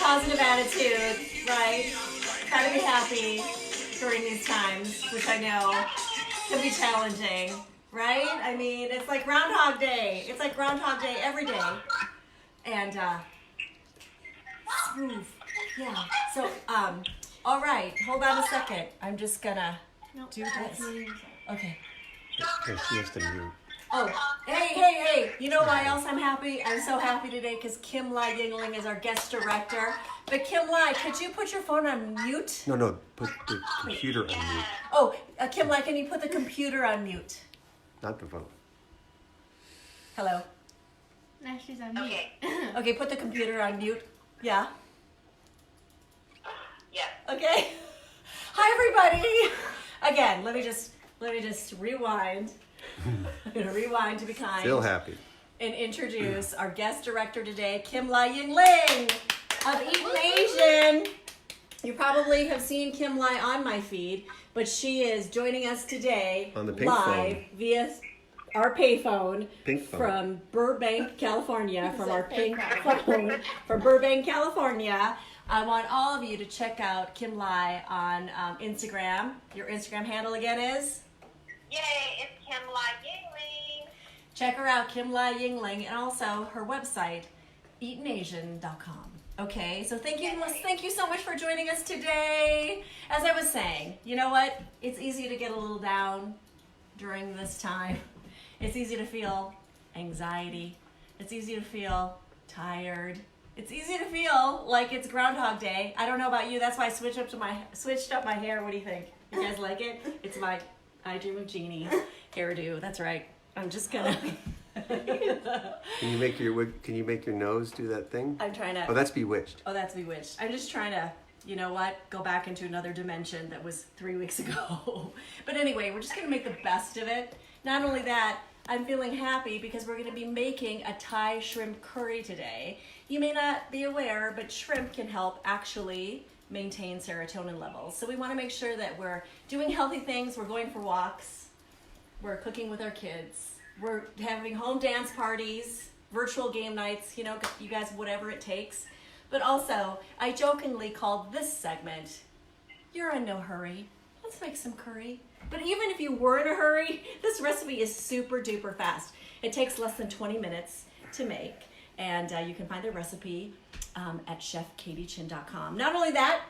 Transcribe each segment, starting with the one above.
positive attitude, right? Try to be happy during these times, which I know can be challenging, right? I mean, it's like Groundhog Day. It's like Groundhog Day every day. And, smooth. Yeah. So, all right. Hold on a second. I'm just gonna do this. Okay. Okay, she has to mute. Oh, hey. You know why else I'm happy? I'm so happy today because Kim Lai Yingling is our guest director. But Kim Lai, could you put your phone on mute? No, put the computer on mute, Oh, Kim Lai, can you put the computer on mute? not the phone. Hello? Now she's on mute. Okay, put the computer on mute. Yeah? Yeah. Okay. Hi, everybody. Again, let me just rewind. I'm going to rewind to be kind. Still happy. And introduce our guest director today, Kim Lai Yingling of Eaton Asian. You probably have seen Kim Lai on my feed, but she is joining us today On the pink live phone. via our payphone Pink phone. from Burbank, California, from our pink phone from Burbank, California. I want all of you to check out Kim Lai on Instagram. Your Instagram handle again is? Yay, it's Kim Lai Yingling. Check her out, Kim Lai Yingling, and also her website, EatonAsian.com. Okay, so thank you so much for joining us today. As I was saying, you know what? It's easy to get a little down during this time. It's easy to feel anxiety. It's easy to feel tired. It's easy to feel like it's Groundhog Day. I don't know about you. That's why I switched up my hair. What do you think? You guys like it? It's my I Dream of Jeannie hairdo. That's right. I'm just gonna. Can you make your nose do that thing? I'm trying to. Oh, that's Bewitched. Oh, that's Bewitched. I'm just trying to, you know what, go back into another dimension that was 3 weeks ago. But anyway, we're just going to make the best of it. Not only that, I'm feeling happy because we're going to be making a Thai shrimp curry today. You may not be aware, but shrimp can help actually maintain serotonin levels. So we want to make sure that we're doing healthy things. We're going for walks. We're cooking with our kids. We're having home dance parties, virtual game nights, you know, you guys, whatever it takes. But also, I jokingly called this segment, You're in No Hurry. Let's make some curry. But even if you were in a hurry, this recipe is super duper fast. It takes less than 20 minutes to make. And you can find the recipe at chefkatiechin.com. Not only that,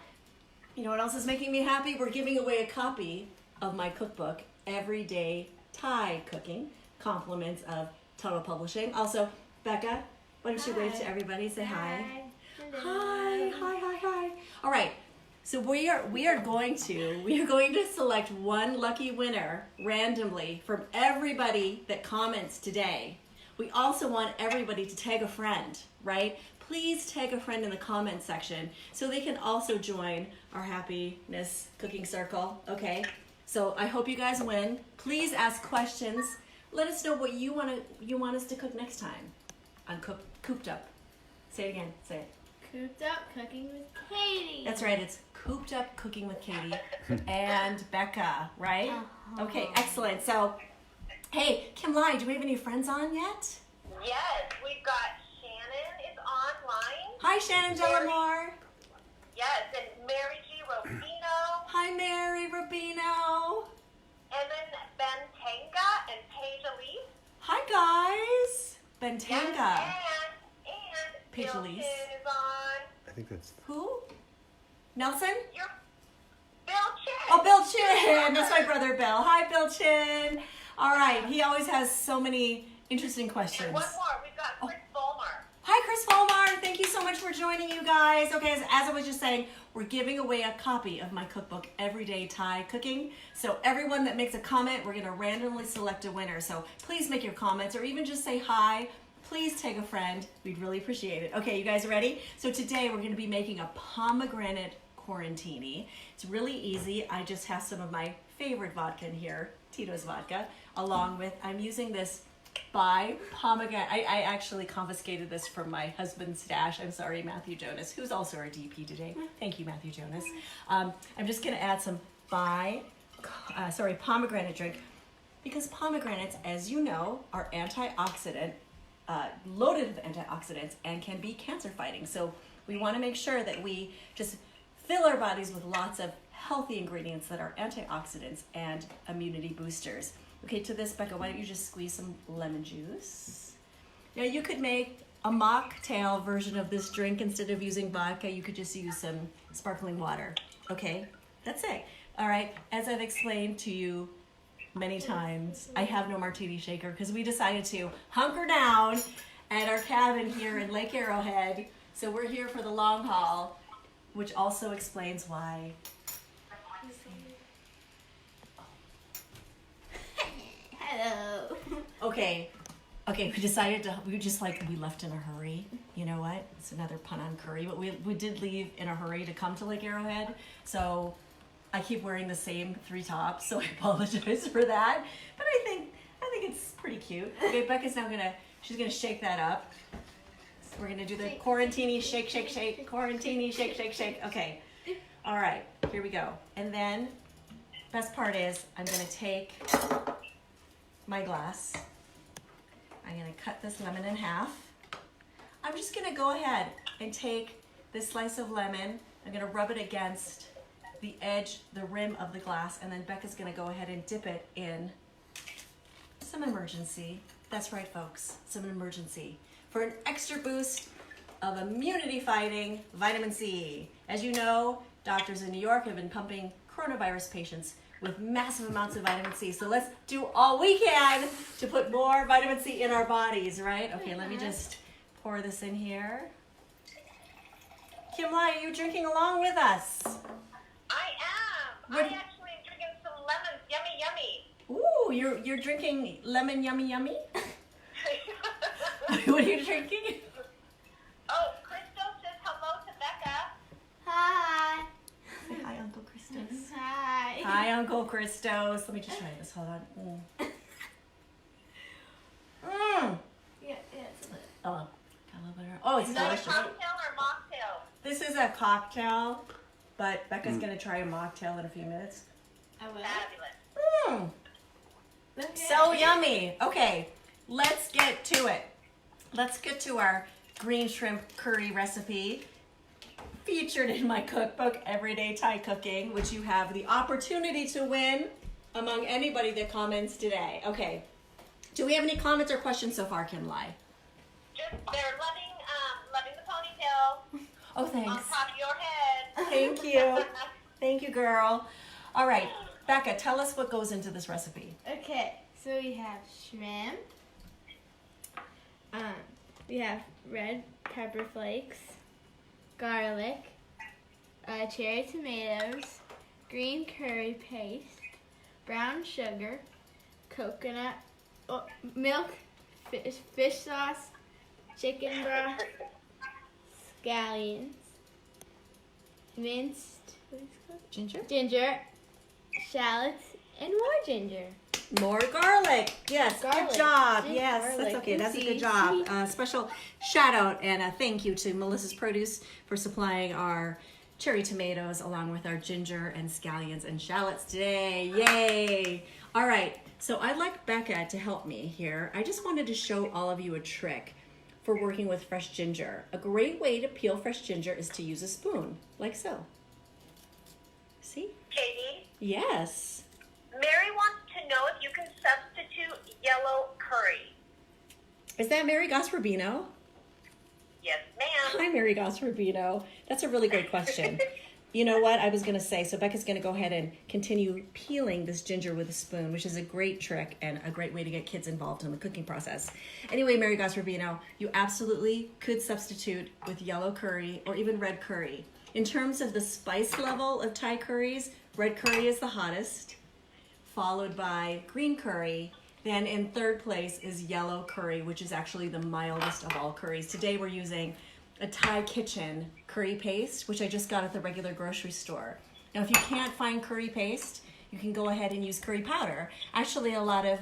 you know what else is making me happy? We're giving away a copy of my cookbook, Everyday Thai Cooking, compliments of Tuttle Publishing. Also, Becca, why don't you wave to everybody? Say hi. Hi. All right. So we are going to select one lucky winner randomly from everybody that comments today. We also want everybody to tag a friend, right? Please tag a friend in the comment section so they can also join our happiness cooking circle, okay? So I hope you guys win. Please ask questions. Let us know what you want us to cook next time on Cooped Up. Say it again. Say it. Cooped Up Cooking with Katie. That's right. It's Cooped Up Cooking with Katie and Becca, right? Uh-huh. Okay, excellent. So, hey, Kim Lai, do we have any friends on yet? Yes, we've got Shannon is online. Hi, Shannon Delamore. Yes, and Mary G. Rubino. Hi, Mary Rubino. And then Ben Tanga and Paige Elise. Hi, guys. Bentanga. And Paige Bill Elise. Chin is on. I think that's. Who? Nelson? You're Bill Chin. Oh, Bill Chin. That's my brother, Bill. Hi, Bill Chin. All right. He always has so many interesting questions. And one more. We've got Chris Fulmer. Hi, Chris Volmar. Thank you so much for joining, you guys. Okay, as I was just saying, we're giving away a copy of my cookbook, Everyday Thai Cooking. So everyone that makes a comment, we're going to randomly select a winner. So please make your comments or even just say hi. Please tag a friend. We'd really appreciate it. Okay, you guys ready? So today we're going to be making a pomegranate quarantini. It's really easy. I just have some of my favorite vodka in here, Tito's vodka, along with, I'm using this by pomegranate. I actually confiscated this from my husband's stash. I'm sorry, Matthew Jonas, who's also our DP today. Thank you, Matthew Jonas. I'm just going to add some pomegranate drink, because pomegranates, as you know, are antioxidant, loaded with antioxidants and can be cancer fighting. So We want to make sure that we just fill our bodies with lots of healthy ingredients that are antioxidants and immunity boosters. Okay, to this, Becca, why don't you just squeeze some lemon juice? Now you could make a mocktail version of this drink. Instead of using vodka, you could just use some sparkling water. Okay, that's it. All right, as I've explained to you many times, I have no martini shaker because we decided to hunker down at our cabin here in Lake Arrowhead. So we're here for the long haul, which also explains why. Hello. Okay, we left in a hurry. You know what? It's another pun on curry, but we did leave in a hurry to come to Lake Arrowhead. So I keep wearing the same 3 tops, so I apologize for that. But I think it's pretty cute. Okay, Becca's now she's gonna shake that up. So we're gonna do the quarantini shake, shake, shake, quarantini shake, shake, shake. Okay, all right, here we go. And then, best part is I'm gonna take my glass. I'm gonna cut this lemon in half. I'm just gonna go ahead and take this slice of lemon. I'm gonna rub it against the edge, the rim of the glass, and then Becca's gonna go ahead and dip it in some Emergen-C. That's right, folks, some Emergen-C for an extra boost of immunity fighting vitamin C. As you know, doctors in New York have been pumping coronavirus patients with massive amounts of vitamin C. So let's do all we can to put more vitamin C in our bodies, right? Okay, let me just pour this in here. Kim Lai, are you drinking along with us? I am. I actually am drinking some lemons. Yummy, yummy. Ooh, you're drinking lemon yummy yummy? What are you drinking? Oh, Crystal says hello to Becca. Hi. Say hi, Uncle Christos. Hi. Hi, Uncle Christos. Let me just try this. Hold on. Yeah, it's a little. Oh, got a little bit of, oh, it's Is that a delicious. cocktail or mocktail? This is a cocktail, but Becca's gonna try a mocktail in a few minutes. I will. Fabulous. So yummy. Okay, let's get to it. Let's get to our green shrimp curry recipe featured in my cookbook, Everyday Thai Cooking, which you have the opportunity to win among anybody that comments today. Okay, do we have any comments or questions so far, Kim Lai? Just they're loving the ponytail Oh, on thanks. top of your head. Thank you. Thank you, girl. All right, Becca, tell us what goes into this recipe. Okay, so we have shrimp. We have red pepper flakes, garlic, cherry tomatoes, green curry paste, brown sugar, coconut, milk, fish sauce, chicken broth, scallions, minced ginger, shallots, and more ginger. More garlic. Yes, Garlic. good job. Just Yes, garlic. that's okay. That's a good Oopsie. job. Special shout out and a thank you to Melissa's Produce for supplying our cherry tomatoes along with our ginger and scallions and shallots today. Yay! All right, so I'd like Becca to help me here. I just wanted to show all of you a trick for working with fresh ginger. A great way to peel fresh ginger is to use a spoon, like so. See? Katie, Yes. Mary wants to know if you can substitute yellow curry. Is that Mary Gosrubino? Yes, ma'am. Hi, Mary Gosrubino. That's a really great question. You know what I was going to say? So Becca's going to go ahead and continue peeling this ginger with a spoon, which is a great trick and a great way to get kids involved in the cooking process. Anyway, Mary Gosrubino, you absolutely could substitute with yellow curry or even red curry. In terms of the spice level of Thai curries, red curry is the hottest, followed by green curry. Then in third place is yellow curry, which is actually the mildest of all curries. Today we're using a Thai Kitchen curry paste, which I just got at the regular grocery store. Now, if you can't find curry paste, you can go ahead and use curry powder. Actually, a lot of,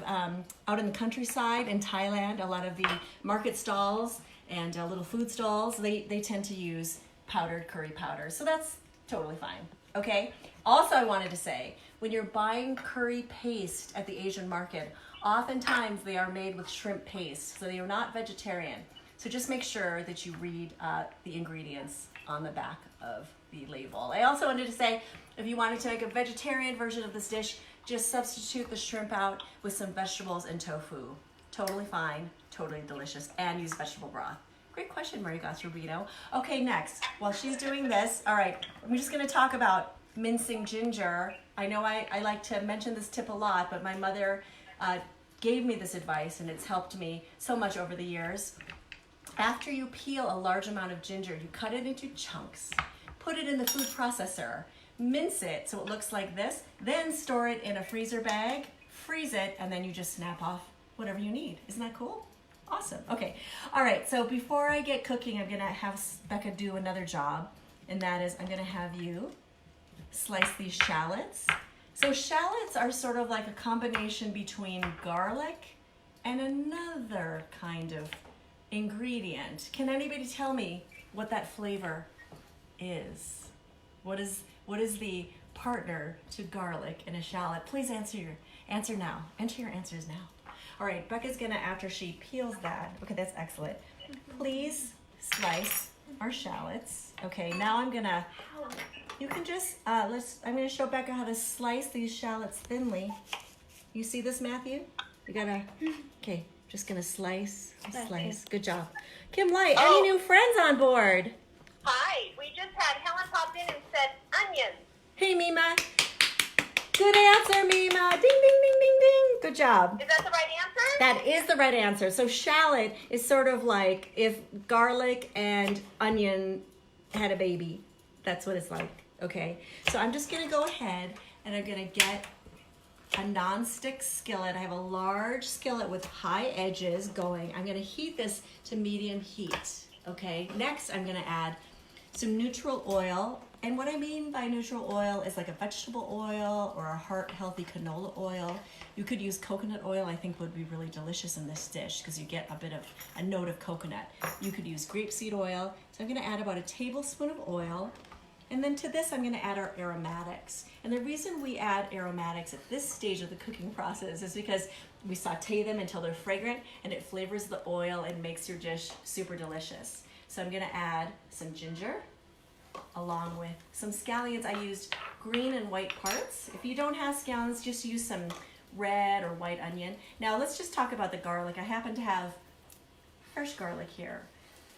out in the countryside in Thailand, a lot of the market stalls and little food stalls, they tend to use powdered curry powder. So that's totally fine, okay? Also, I wanted to say, when you're buying curry paste at the Asian market, oftentimes they are made with shrimp paste, so they are not vegetarian. So just make sure that you read the ingredients on the back of the label. I also wanted to say, if you wanted to make a vegetarian version of this dish, just substitute the shrimp out with some vegetables and tofu. Totally fine, totally delicious, and use vegetable broth. Great question, Maria Rubino. Okay, next, while she's doing this, all right, I'm just gonna talk about mincing ginger. I know I like to mention this tip a lot, but my mother gave me this advice and it's helped me so much over the years. After you peel a large amount of ginger, you cut it into chunks, put it in the food processor, mince it so it looks like this, then store it in a freezer bag, freeze it, and then you just snap off whatever you need. Isn't that cool? Awesome. Okay. All right. So before I get cooking, I'm going to have Becca do another job, and that is I'm going to have you slice these shallots. So shallots are sort of like a combination between garlic and another kind of ingredient. Can anybody tell me what that flavor is? What is the partner to garlic in a shallot? Please answer now. Enter your answers now. All right, Becca's gonna, after she peels that, okay, that's excellent. Please slice our shallots. Okay, now I'm gonna, you can just, I'm gonna show Becca how to slice these shallots thinly. You see this, Matthew? You gotta, okay, just gonna slice. Good job. Kim Light, any new friends on board? Hi, we just had Helen popped in and said onions. Hey, Mima. Good answer, Mima. Ding, ding, ding, ding, ding. Good job. Is that the right answer? That is the right answer. So shallot is sort of like if garlic and onion had a baby. That's what it's like, okay? So I'm just gonna go ahead and I'm gonna get a non-stick skillet. I have a large skillet with high edges going. I'm gonna heat this to medium heat, okay? Next, I'm gonna add some neutral oil. And what I mean by neutral oil is like a vegetable oil or a heart-healthy canola oil. You could use coconut oil, I think would be really delicious in this dish because you get a note of coconut. You could use grapeseed oil. So I'm gonna add about a tablespoon of oil. And then to this, I'm gonna add our aromatics. And the reason we add aromatics at this stage of the cooking process is because we saute them until they're fragrant and it flavors the oil and makes your dish super delicious. So I'm gonna add some ginger, along with some scallions. I used green and white parts. If you don't have scallions, just use some red or white onion. Now let's just talk about the garlic. I happen to have fresh garlic here.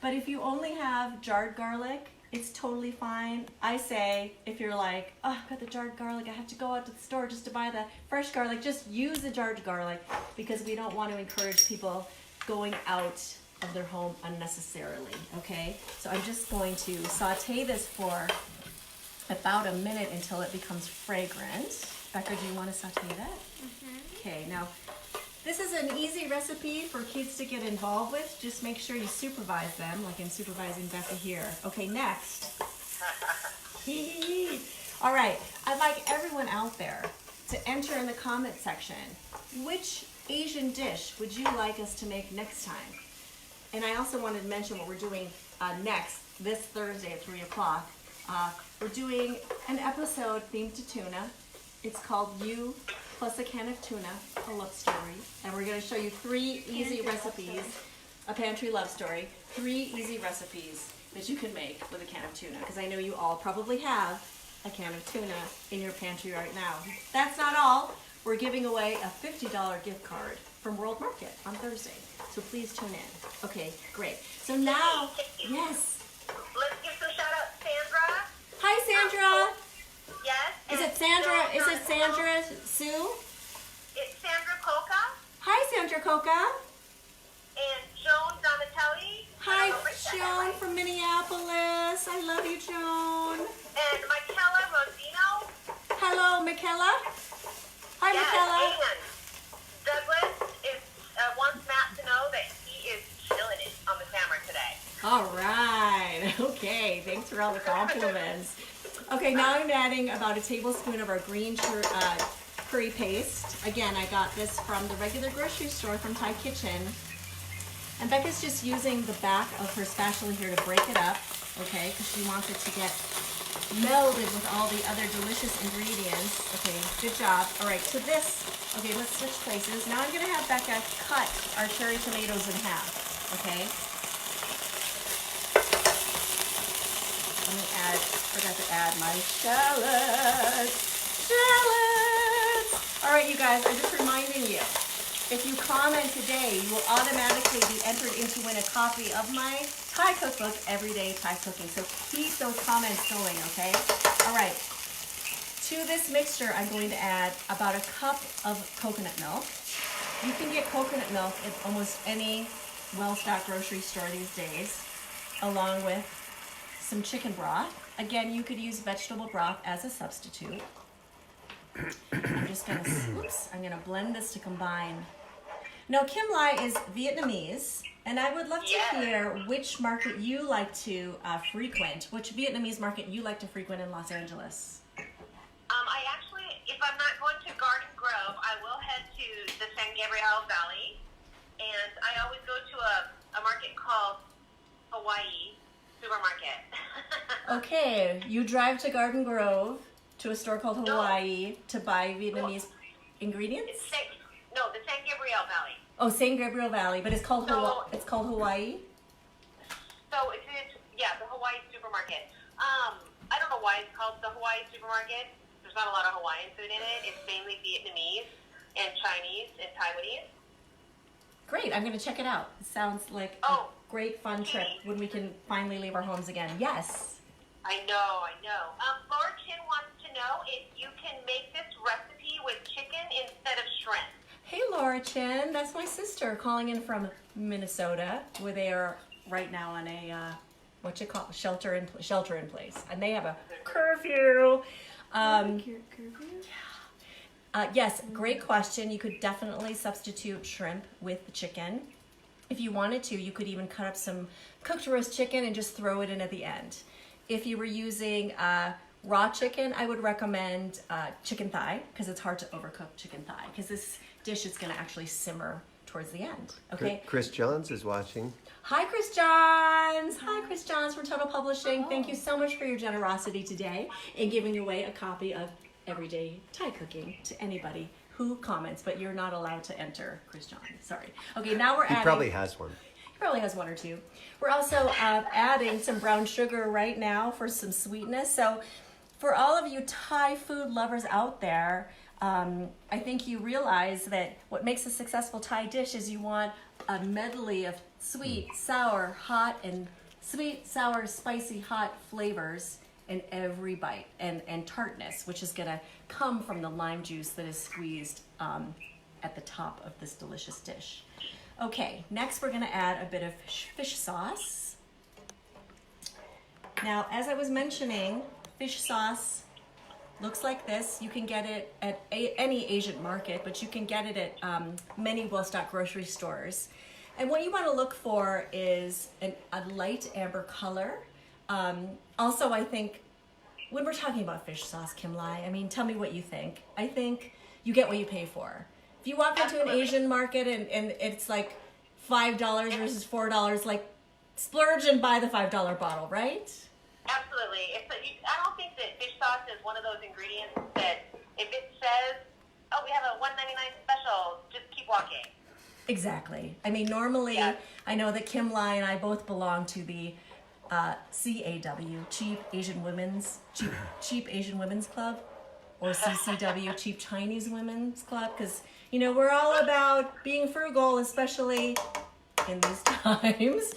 But if you only have jarred garlic, it's totally fine. I say, if you're like, oh, I've got the jarred garlic, I have to go out to the store just to buy the fresh garlic, just use the jarred garlic because we don't want to encourage people going out of their home unnecessarily, okay? So I'm just going to saute this for about a minute until it becomes fragrant. Becca, do you want to saute that? Mm-hmm. Okay, now this is an easy recipe for kids to get involved with. Just make sure you supervise them, like I'm supervising Becca here. Okay, next. All right, I'd like everyone out there to enter in the comment section, which Asian dish would you like us to make next time? And I also wanted to mention what we're doing next, this Thursday at 3 o'clock. We're doing an episode themed to tuna. It's called You Plus a Can of Tuna, a love story. And we're going to show you 3 easy recipes, a pantry love story, 3 easy recipes that you can make with a can of tuna. Because I know you all probably have a can of tuna in your pantry right now. That's not all. We're giving away a $50 gift card from World Market on Thursday. So please tune in. Okay, great. So now, yes. Let's give some shout out to Sandra. Hi, Sandra. Yes. Is it Sandra? Is it Sandra Sue? It's Sandra Coca Hi, Sandra Coca. and Joan Donatelli. Hi, Joan from Minneapolis. I love you, Joan. And Michaela Rosino. Hello, Michaela. Hi, Yes, Michaela. and Douglas is wants Matt to know that he is killing it on the camera today. All right. Okay. Thanks for all the compliments. Okay, now I'm adding about a tablespoon of our green curry paste. Again, I got this from the regular grocery store from Thai Kitchen. And Becca's just using the back of her spatula here to break it up, okay, because she wants it to get melded with all the other delicious ingredients. Okay, good job. All right, so this, okay, let's switch places. Now I'm going to have Becca cut our cherry tomatoes in half, okay? forgot to add my shallots. Shallots! All right, you guys, I'm just reminding you, if you comment today, you will automatically be entered into win a copy of my Thai cookbook, Everyday Thai Cooking. So keep those comments going, okay? All right. To this mixture, I'm going to add about a cup of coconut milk. You can get coconut milk at almost any well-stocked grocery store these days, along with some chicken broth. Again, you could use vegetable broth as a substitute. I'm just gonna, I'm gonna blend this to combine. Now, Kim Lai is Vietnamese, and I would love to hear which market you like to frequent, which Vietnamese market you like to frequent in Los Angeles. I actually, if I'm not going to Garden Grove, I will head to the San Gabriel Valley, and I always go to a market called Hawaii Supermarket. Okay, you drive to Garden Grove to a store called Hawaii to buy Vietnamese ingredients? The San Gabriel Valley. Oh, San Gabriel Valley, but it's called it's called Hawaii. So it's the Hawaii Supermarket. I don't know why it's called the Hawaii Supermarket. There's not a lot of Hawaiian food in it. It's mainly Vietnamese and Chinese and Taiwanese. Great, I'm going to check it out. It sounds like a great fun trip when we can finally leave our homes again. Yes. I know. Laura Chin wants to know if you can make this recipe with chicken instead of shrimp. Hey, Laura Chin, that's my sister calling in from Minnesota, where they are right now on a shelter in place, and they have a curfew. Yes, great question. You could definitely substitute shrimp with the chicken. If you wanted to, you could even cut up some cooked roast chicken and just throw it in at the end. If you were using raw chicken, I would recommend chicken thigh, because it's hard to overcook chicken thigh, because this dish is going to actually simmer towards the end. Okay. Chris Johns is watching. Hi, Chris Johns. Hi, Chris Johns from Total Publishing. Thank you so much for your generosity today in giving away a copy of Everyday Thai Cooking to anybody who comments, but you're not allowed to enter, Chris Johns. Sorry. Okay, now we're adding. He probably has one. He probably has one or two. We're also adding some brown sugar right now for some sweetness. So for all of you Thai food lovers out there, I think you realize that what makes a successful Thai dish is you want a medley of sweet, sour, hot, and sweet, sour, spicy, hot flavors in every bite, and tartness, which is going to come from the lime juice that is squeezed at the top of this delicious dish. Okay, next we're going to add a bit of fish sauce. Now, as I was mentioning, fish sauce looks like this. You can get it at any Asian market, but you can get it at many well-stocked grocery stores. And what you want to look for is a light amber color. Also, I think when we're talking about fish sauce, Kim Lai, I mean, tell me what you think. I think you get what you pay for. If you walk into an Asian market and it's like $5 versus $4, like splurge and buy the $5 bottle, right? Absolutely. I don't think that fish sauce is one of those ingredients that if it says, oh, we have a $1.99 special, just keep walking. Exactly. I mean, normally, I know that Kim Lai and I both belong to the CAW, Cheap Asian Women's Club, or CCW, Cheap Chinese Women's Club, because, you know, we're all about being frugal, especially in these times,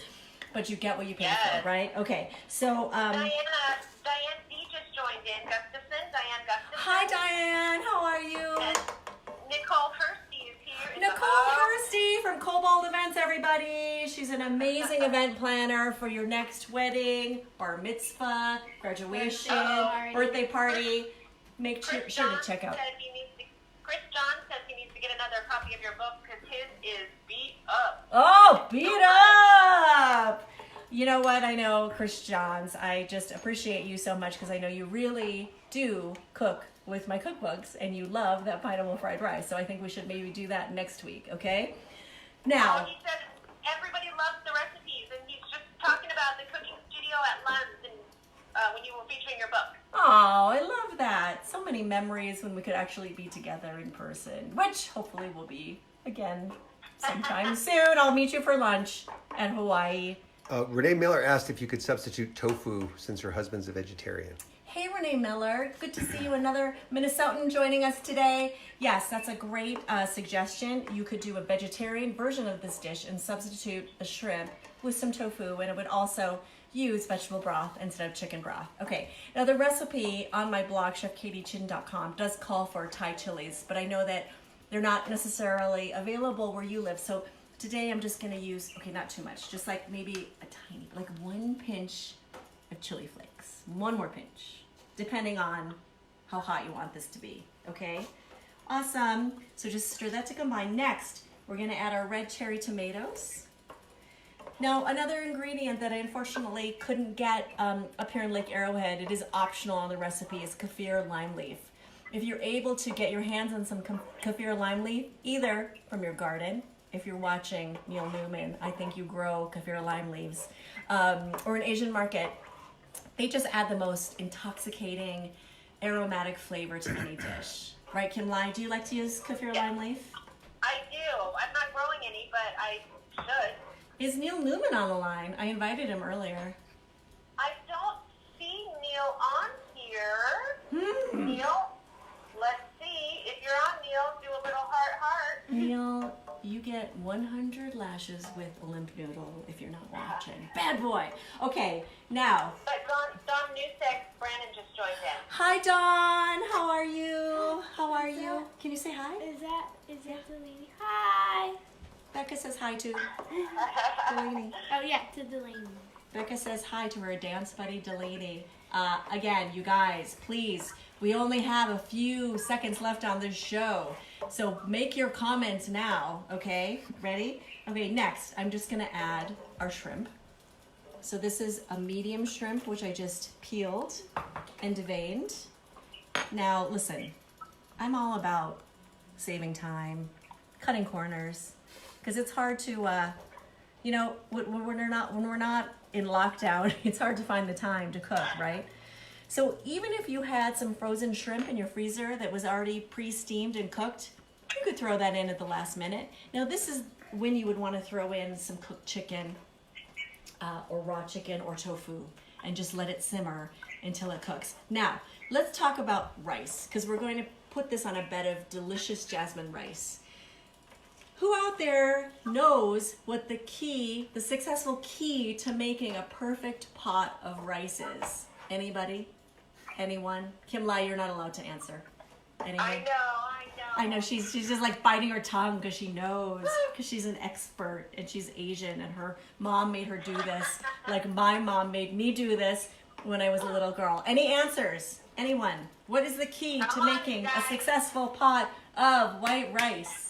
but you get what you pay for, right? Okay, so... Diane D just joined in. Diane Gustafson. Hi, Diane. How are you? And Nicole Hursty is here. Nicole Hursty from Cobalt Events, everybody. She's an amazing event planner for your next wedding, bar mitzvah, graduation, birthday party. Make sure to check out. Chris John says he needs to get another copy of your book because his is beat up. Oh, beat up! You know what? I know, Chris Johns, I just appreciate you so much because I know you really do cook with my cookbooks and you love that pineapple fried rice. So I think we should maybe do that next week, okay? Now, he said everybody loves the recipes and he's just talking about the cooking studio at Lund's and when you were featuring your book. oh, I love that. So many memories when we could actually be together in person, which hopefully will be again sometime soon. I'll meet you for lunch at Hawaii Renee Miller asked if you could substitute tofu since her husband's a vegetarian. Hey, Renee Miller. Good to see you. Another Minnesotan joining us today. Yes, that's a great suggestion. You could do a vegetarian version of this dish and substitute the shrimp with some tofu, and it would also use vegetable broth instead of chicken broth. Okay, now the recipe on my blog, chefkatiechin.com, does call for Thai chilies, but I know that they're not necessarily available where you live. So today I'm just gonna use, okay, not too much, just like maybe a tiny, like 1 pinch of chili flakes. 1 more pinch, depending on how hot you want this to be, okay? Awesome, so just stir that to combine. Next, we're gonna add our red cherry tomatoes. Now, another ingredient that I unfortunately couldn't get up here in Lake Arrowhead, it is optional on the recipe, is kaffir lime leaf. If you're able to get your hands on some kaffir lime leaf, either from your garden, if you're watching Neil Newman, I think you grow kaffir lime leaves, or an Asian market, they just add the most intoxicating, aromatic flavor to any dish. Right, Kim Lai, do you like to use kaffir lime leaf? I do. I'm not growing any, but I should. Is Neil Newman on the line? I invited him earlier. I don't see Neil on here. Neil, let's see. If you're on, Neil, do a little heart. Neil, you get 100 lashes with a limp noodle if you're not watching. Bad boy. Okay, now. But Don Newsek, Brandon just joined in. Hi, Dawn. How are you? How are you? Can you say hi? Is that the lady? Hi. Becca says hi to Delaney. Oh yeah, to Delaney. Becca says hi to her dance buddy Delaney. Again, you guys, please, we only have a few seconds left on this show. So make your comments now, okay? Ready? Okay, next, I'm just gonna add our shrimp. So this is a medium shrimp, which I just peeled and deveined. Now, listen, I'm all about saving time, cutting corners, because it's hard to, you know, when we're not in lockdown, it's hard to find the time to cook, right? So even if you had some frozen shrimp in your freezer that was already pre-steamed and cooked, you could throw that in at the last minute. Now this is when you would want to throw in some cooked chicken or raw chicken or tofu and just let it simmer until it cooks. Now, let's talk about rice, because we're going to put this on a bed of delicious jasmine rice. Who out there knows what the successful key to making a perfect pot of rice is? Anybody? Anyone? Kim Lai, you're not allowed to answer. Anyone? I know. I know, she's just like biting her tongue because she knows, because she's an expert and she's Asian and her mom made her do this. Like my mom made me do this when I was a little girl. Any answers? Anyone? What is the key to making a successful pot of white rice?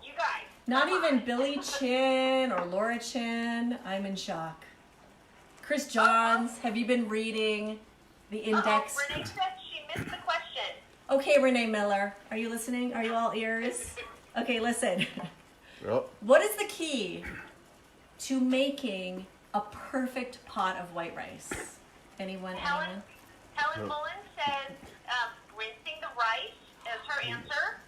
You guys. Not even Billy Chin or Laura Chin. I'm in shock. Chris Johns, have you been reading the index? Renee said she missed the question. Okay, Renee Miller, are you listening? Are you all ears? Okay, listen. Well, What is the key to making a perfect pot of white rice? Anyone? Helen Mullen says rinsing the rice is her answer.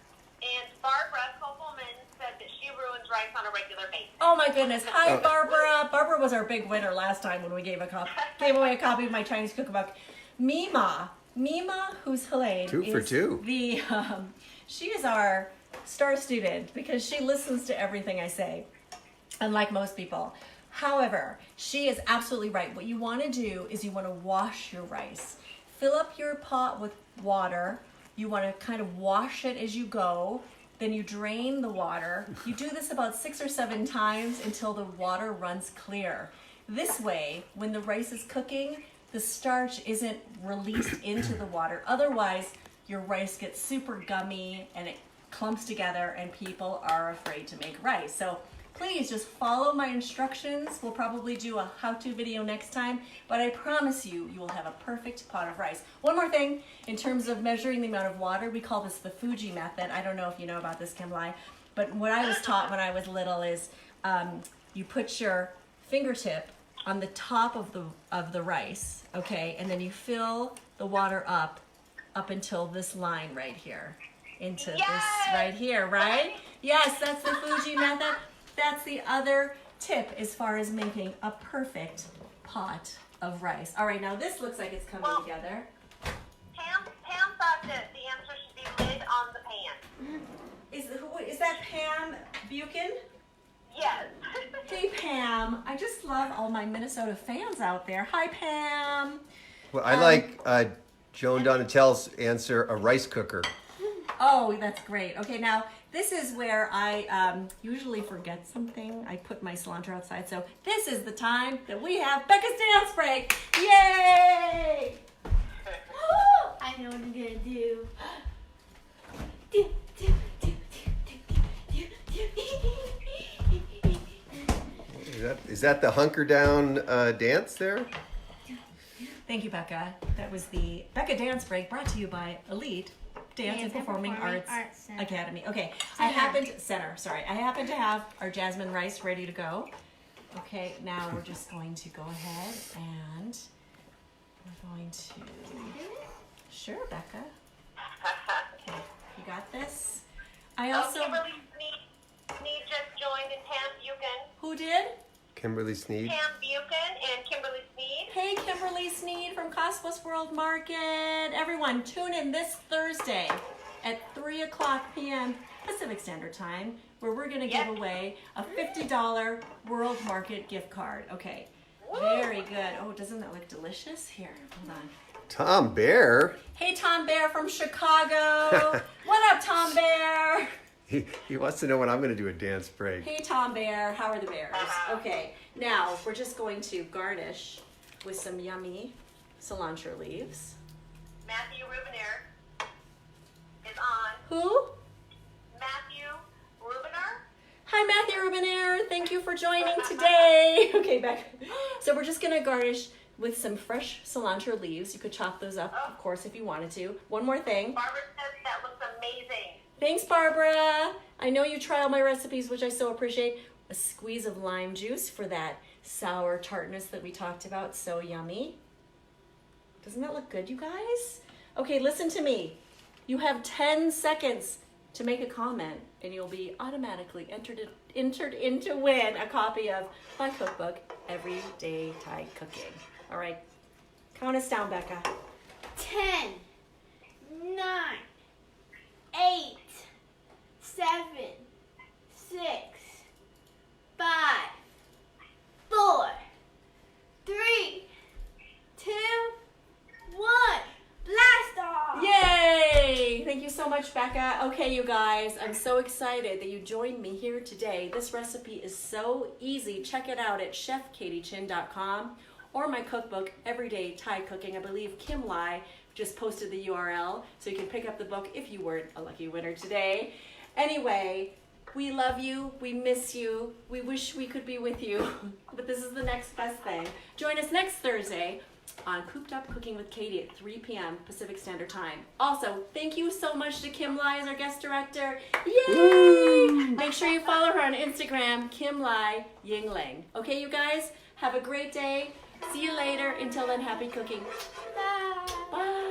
And Barbara Kopelman said that she ruins rice on a regular basis. Oh my goodness. Hi, Barbara. Barbara was our big winner last time when we gave away a copy of my Chinese cookbook. Mima, who's Helene. 2 for 2. She is our star student because she listens to everything I say, unlike most people. However, she is absolutely right. What you want to do is you want to wash your rice. Fill up your pot with water. You want to kind of wash it as you go. Then you drain the water. You do this about 6 or 7 times until the water runs clear. This way, when the rice is cooking, the starch isn't released into the water. Otherwise, your rice gets super gummy and it clumps together and people are afraid to make rice. So please just follow my instructions. We'll probably do a how-to video next time, but I promise you, you will have a perfect pot of rice. One more thing, in terms of measuring the amount of water, we call this the Fuji method. I don't know if you know about this, Kim Lai, but what I was taught when I was little is you put your fingertip on the top of the rice, okay, and then you fill the water up until this line right here, into this right here, right? Yes, that's the Fuji method. That's the other tip as far as making a perfect pot of rice. All right, now this looks like it's coming together. Pam thought that the answer should be lid on the pan. Is that Pam Buchan? Yes. Hey Pam, I just love all my Minnesota fans out there. Hi Pam. Well, I like Joan Donatel's answer, a rice cooker. Oh, that's great. Okay, now this is where I usually forget something. I put my cilantro outside, so this is the time that we have Becca's dance break. Yay! I know what I'm gonna do. Is that the hunker down dance there? Thank you, Becca. That was the Becca Dance Break brought to you by Elite Dance and Performing Arts Center. Academy. Okay, I happen to have our jasmine rice ready to go. Okay, now we're just going to go ahead and we're going to. Sure, Becca. Okay, you got this. I also. Kimberly Sneed just joined, and Pam Buchan. Who did? Kimberly Sneed. Pam Buchan and Kimberly Sneed. Hey, Kimberly Sneed from Cosmos World Market. Everyone, tune in this Thursday at 3:00 p.m. Pacific Standard Time, where we're going to give away a $50 World Market gift card. Okay, very good. Oh, doesn't that look delicious? Here, hold on. Tom Bear. Hey, Tom Bear from Chicago. What up, Tom Bear? He wants to know when I'm going to do a dance break. Hey, Tom Bear. How are the bears? Okay, now we're just going to garnish with some yummy cilantro leaves. Matthew Rubiner is on. Who? Matthew Rubiner. Hi, Matthew Rubinair. Thank you for joining today. Okay, back. So we're just going to garnish with some fresh cilantro leaves. You could chop those up, of course, if you wanted to. One more thing. Barbara says that looks amazing. Thanks, Barbara. I know you try all my recipes, which I so appreciate. A squeeze of lime juice for that sour tartness that we talked about. So yummy. Doesn't that look good, you guys? Okay, listen to me. You have 10 seconds to make a comment, and you'll be automatically entered in to win a copy of my cookbook, Everyday Thai Cooking. All right, count us down, Becca. 10, 9, 8, 7, 6, 5, 4, 3, 2, 1. Blast off! Yay! Thank you so much, Becca. Okay, you guys, I'm so excited that you joined me here today. This recipe is so easy. Check it out at chefkatiechin.com or my cookbook, Everyday Thai Cooking. I believe Kim Lai just posted the URL, so you can pick up the book if you weren't a lucky winner today. Anyway, we love you. We miss you. We wish we could be with you, but this is the next best thing. Join us next Thursday on Cooped Up Cooking with Katie at 3 p.m. Pacific Standard Time. Also, thank you so much to Kim Lai as our guest director. Yay! Woo! Make sure you follow her on Instagram, Kim Lai Yingling. Okay, you guys, have a great day. See you later. Until then, happy cooking. Bye. Bye.